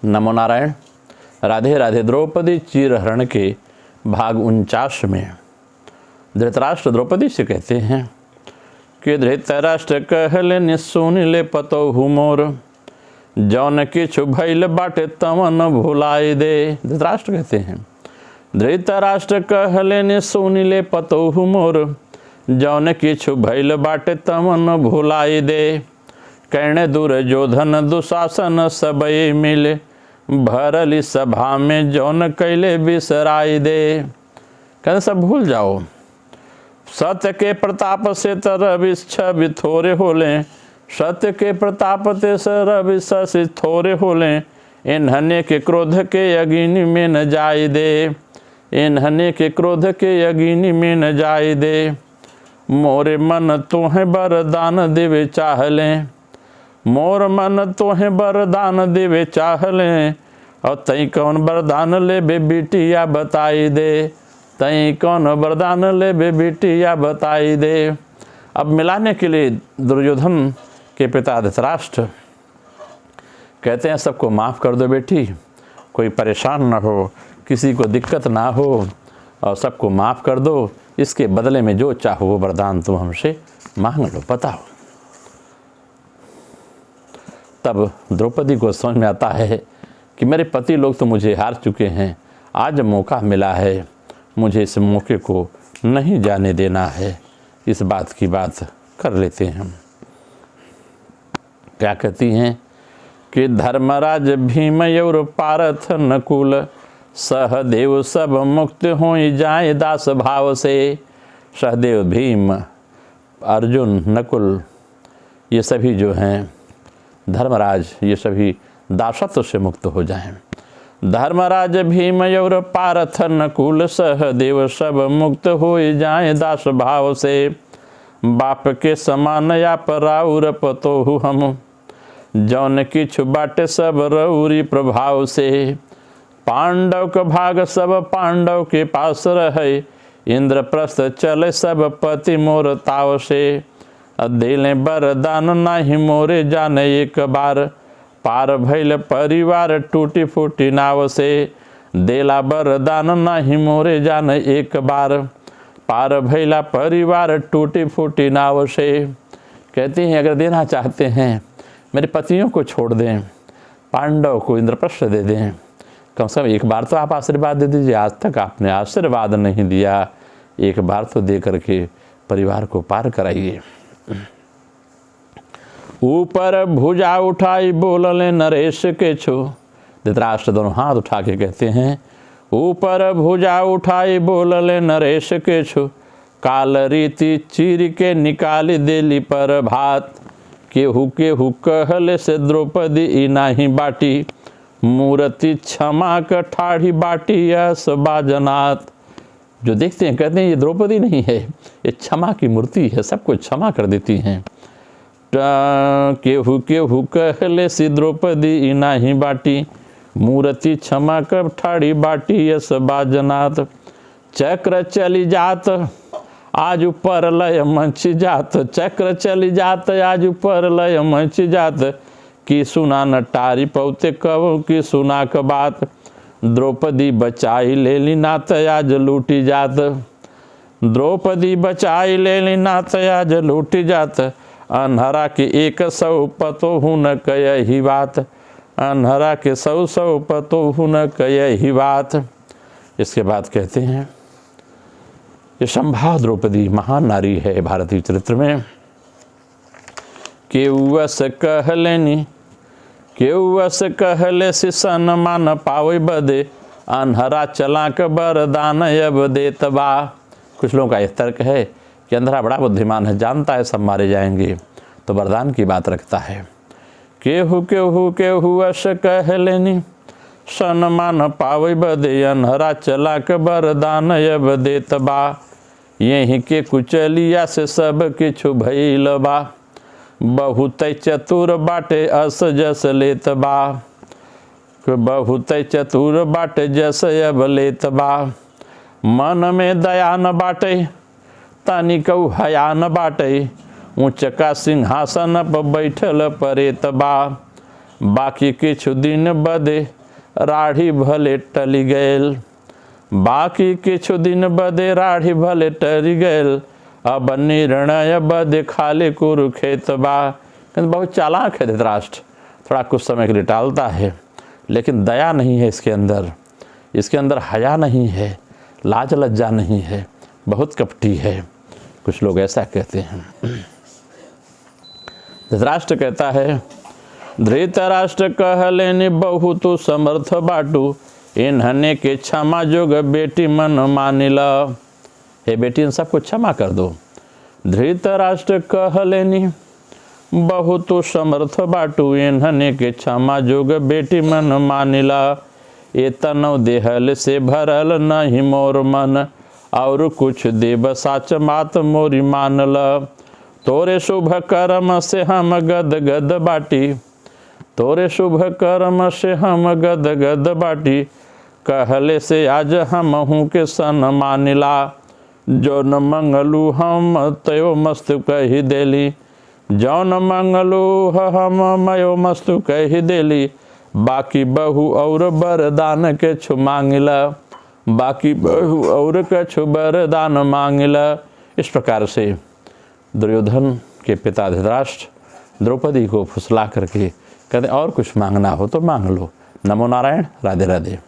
नमो नारायण। राधे राधे। द्रौपदी चीरहरण के भाग 49 में धृतराष्ट्र द्रौपदी से कहते हैं कि धृतराष्ट्र कहले निसुन ले पतहु मोर, जौन किछु भइल बाटे तवन भुलाए दे। धृतराष्ट्र कहते हैं धृतराष्ट्र कहले निसुन ले पतहु मोर, जौन किछु भइल बाटे तवन भुलाए दे। कर्ण दुर्योधन दुशासन सबई मिले, भरली सभा में जौन कैले बिसराई दे। कहते सब भूल जाओ, सत्य के प्रताप से तरबि छवि थोड़े होले, सत्य के प्रताप ते सरबि शशि थोड़े होले। इन्हने के क्रोध के अग्नि में न जाय दे, इन्हने के क्रोध के अग्नि में न जाय दे। मोरे मन तोहे वरदान देवे चाहले, मोर मन तोहे वरदान देवे चाहले। और तई कौन वरदान ले बे बिटिया बताई दे, तई कौन वरदान ले बे बिटिया बताई दे। अब मिलाने के लिए दुर्योधन के पिता धृतराष्ट्र कहते हैं सबको माफ़ कर दो बेटी, कोई परेशान ना हो, किसी को दिक्कत ना हो, और सबको माफ़ कर दो। इसके बदले में जो चाहो वो वरदान तुम हमसे मांग लो, बताओ। तब द्रौपदी को समझ में आता है कि मेरे पति लोग तो मुझे हार चुके हैं, आज मौका मिला है, मुझे इस मौके को नहीं जाने देना है। इस बात की बात कर लेते हैं। क्या कहती हैं कि धर्मराज भीम और पारथ नकुल, सहदेव सब मुक्त हो जाए दास भाव से। सहदेव, भीम, अर्जुन, नकुल, ये सभी जो हैं धर्मराज, ये सभी दासत्व से मुक्त हो जाएं। धर्मराज भीम और पारथ नकुल, सहदेव सब मुक्त हो जाए दास भाव से। बाप के समान या पराउर पतोहु हम, जौन किछु बाटे सब रउरी प्रभाव से। पांडव का भाग सब पांडव के पास रहे, इंद्रप्रस्थ चले सब पति मोर ताव से। दिले वरदान नाही मोरे जाने एक बार, पार भइल परिवार टूटी फूटी नाव से। देला वरदान नाही मोरे जाने एक बार, पार भइला परिवार टूटी फूटी नाव से। कहते हैं अगर देना चाहते हैं मेरे पतियों को छोड़ दें, पांडव को इंद्रप्रस्थ दे दें, कम से कम एक बार तो आप आशीर्वाद दे दीजिए। आज तक आपने आशीर्वाद नहीं दिया, एक बार तो दे करके परिवार को पार कराइए। ऊपर भुजा उठाई बोलले नरेश के छो। धृतराष्ट्र दोनों हाथ उठा के कहते हैं ऊपर भुजा उठाई बोलले नरेश के छो। काल रीति चीर के निकाली देली पर भात, केहू केहू कहले से द्रौपदी ई नाही बाटी। मूर्ति क्षमा का ठाढ़ी बाटी यस बाजनाथ। जो देखते हैं कहते हैं ये द्रौपदी नहीं है, ये क्षमा की मूर्ति है, सबको क्षमा कर देती हैं। केहू केहू कहले सी द्रौपदी ई नाही बाटी। मूर्ति क्षमा कर ठाढ़ी बाटी यस बाजनाथ। चक्र चली जात आज ऊपर लय मंच जात, चक्र चली जात आज ऊपर लय मंच जात। की सुना न टारी पौते कब की सुना क बात। द्रौपदी बचाई लेली नाथ आज लूटी जात, द्रौपदी बचाई लेली नाथ आज लूटी जात। अन्हरा के 100 पतोहु न कयहि बात, अन्हरा के 100 पतोहु न कयहि बात। इसके बाद कहते हैं ये संभा द्रौपदी महान नारी है भारतीय चरित्र में। केउस कहलेनी, केउस कहले से सन्मान पावे बदे, अन्हरा चलाक वरदान अब देत बा। कुछ लोगों का यह तर्क है कि अंधरा बड़ा बुद्धिमान है, जानता है सब मारे जाएंगे, तो वरदान की बात रखता है। केहू केहू केहुअस कहलेनी, सन्मान पावे बदे, अन्हरा चलाक वरदान अब देत बा। यही के कुचलिया से सब किछु भइल बा, बहुत चतुर बाटे अस जस लेत बा। बहुत चतुर बाटे जस अब लेत बा। मन में दया न बाटे तनिकौ हया न बाटे, ऊँच का सिंहासन पर बैठल परेत बा। बाकी किछु दिन बदे राढ़ी भले टली गैल, बाकी किछु दिन बदे राढ़ी भले टली गैल, अब निर्णय बदे खाले कुरुखेत बा। बहुत चालाक है धृतराष्ट्र, थोड़ा कुछ समय के लिए टालता है, लेकिन दया नहीं है इसके अंदर हया नहीं है, लाज लज्जा नहीं है, बहुत कपटी है। कुछ लोग ऐसा कहते हैं। धृतराष्ट्र कहता है, धृतराष्ट्र कहलेनि बहुत समर्थ बाटू, इन्हने के क्षमा जोग बेटी मन मानिला। हे बेटी, इन सबको क्षमा कर दो। धृतराष्ट्र कहलेनि बहुत समर्थ बाटू, इन्हने के क्षमा जोग बेटी मन मानिला। ये तनव देहल से भरल नहीं मोर मन, और कुछ देव साच मात मोरी मानल। तोरे शुभ कर्म से हम गद गद बाटी, तोरे शुभ कर्म से हम गद गद बाटी, कहले से आज हम हूँ के सन मानिला। जो न मंगलू हम तयो मस्तु कही देली, जो न मंगलू हम मयो मस्तु कही देली। बाकी बहु और बरदान के छु मांगिला, बाकी बहु और कछु बरदान मांगिला। इस प्रकार से दुर्योधन के पिता धृतराष्ट्र द्रौपदी को फुसला करके कहते और कुछ मांगना हो तो मांग लो। नमो नारायण, राधे राधे।